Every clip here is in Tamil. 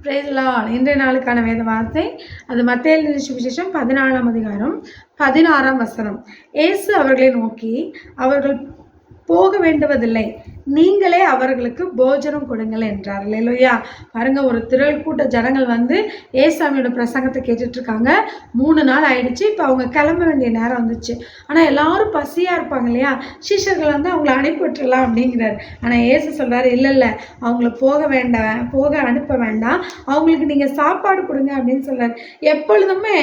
Price Lord. இன்றைய நாளுக்கான வேத வார்த்தை அது மத்தேயு எழுதின சுவிசேஷம் 14ஆம் அதிகாரம் 16ஆம் வசனம். இயேசு அவர்களை நோக்கி, அவர்கள் போக வேண்டுவதில்லை, நீங்களே அவர்களுக்கு போஜனம் கொடுங்கள் என்றார். இல்லையா? பாருங்க, ஒரு திரள் கூட்ட ஜனங்கள் வந்து ஏசாமியோட பிரசங்கத்தை கேட்டுட்டு இருக்காங்க. 3 நாள் ஆயிடுச்சு. இப்போ அவங்க கிளம்ப வேண்டிய நேரம் வந்துச்சு. ஆனால் எல்லாரும் பசியா இருப்பாங்க இல்லையா? சீஷர்கள் வந்து அவங்கள அனுப்பிவிட்டுலாம் அப்படிங்கிறார். ஆனால் ஏசு சொல்றாரு, இல்லை அவங்கள போக அனுப்ப வேண்டாம், அவங்களுக்கு நீங்க சாப்பாடு கொடுங்க அப்படின்னு சொல்றாரு. எப்பொழுதுமே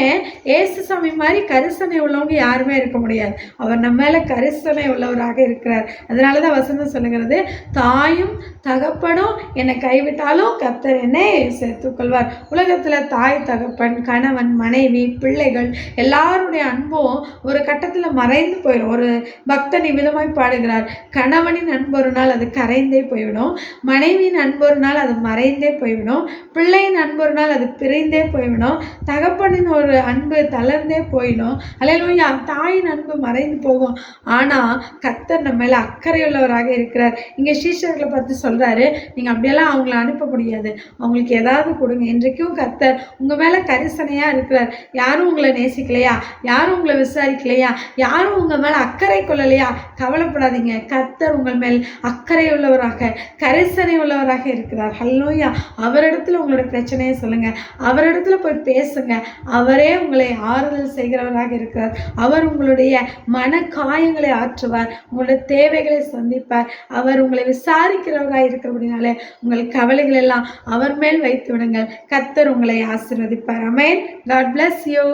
ஏசு சாமி மாதிரி கரிசனை உள்ளவங்க யாருமே இருக்க முடியாது. அவர் நம்ம மேல கரிசனை உள்ளவராக இருக்கிறார். அதனாலதான் வசனம் சொல்லுகிறது, தாயும் தகப்பனும் என்னை கைவிட்டாலும் கர்த்தர் என்னை சேர்த்துக்கொள்வார். உலகத்துல தாய் தகப்பன், கணவன் மனைவி, பிள்ளைகள் எல்லாருடைய அன்பும் ஒரு கட்டத்துல மறைந்து போயிடும். ஒரு பக்தன் இவ்விதமாய் பாடுகிறார், கணவனின் அன்பு ஒரு நாள் அது கரைந்தே போய்விடும், மனைவியின் அன்பு ஒரு நாள் அது மறைந்தே போய்விடும், பிள்ளையின் அன்பு ஒரு நாள் அது பிரிந்தே போய்விடும், தகப்பனின் ஒரு அன்பு தளர்ந்தே போயிடும். அல்லேலூயா. தாயின் அன்பு மறைந்து போகும். ஆனா கர்த்தர் நம்ம மேல அக்கறையுள்ளவராக இருக்கிறார். இங்க சீஷர்களை பார்த்து சொல்றாரு, நீங்க அப்படியெல்லாம் அவங்கள அனுப்ப முடியாது, அவங்களுக்கு ஏதாவது கொடுங்க. இன்றைக்கும் கர்த்தர் உங்க மேல கரிசனையா இருக்கிறார். யாரும் உங்களை நேசிக்கலையா? யாரும் உங்களை விசாரிக்கலையா? யாரும் உங்க மேல அக்கறை கொள்ளலையா? கவலைப்படாதீங்க. கர்த்தர் உங்கள் மேல் அக்கறை உள்ளவராக, கரிசனை உள்ளவராக இருக்கிறார். ஹல்லேலூயா. அவரிடத்துல உங்களோட பிரச்சனையை சொல்லுங்க, அவரிடத்துல போய் பேசுங்க. அவரே உங்களை ஆறுதல் செய்கிறவராக இருக்கிறார். அவர் உங்களுடைய மன காயங்களை ஆற்றுவார், உங்களுடைய தேவைகளை சந்திப்பார். அவர் உங்களை விசாரிக்கிறவராக இருக்கிறபடினாலே உங்கள் கவலைகள் எல்லாம் அவர் மேல் வைத்து விடுங்கள். கர்த்தர் உங்களை ஆசீர்வதிப்பார். ஆமென். God bless you.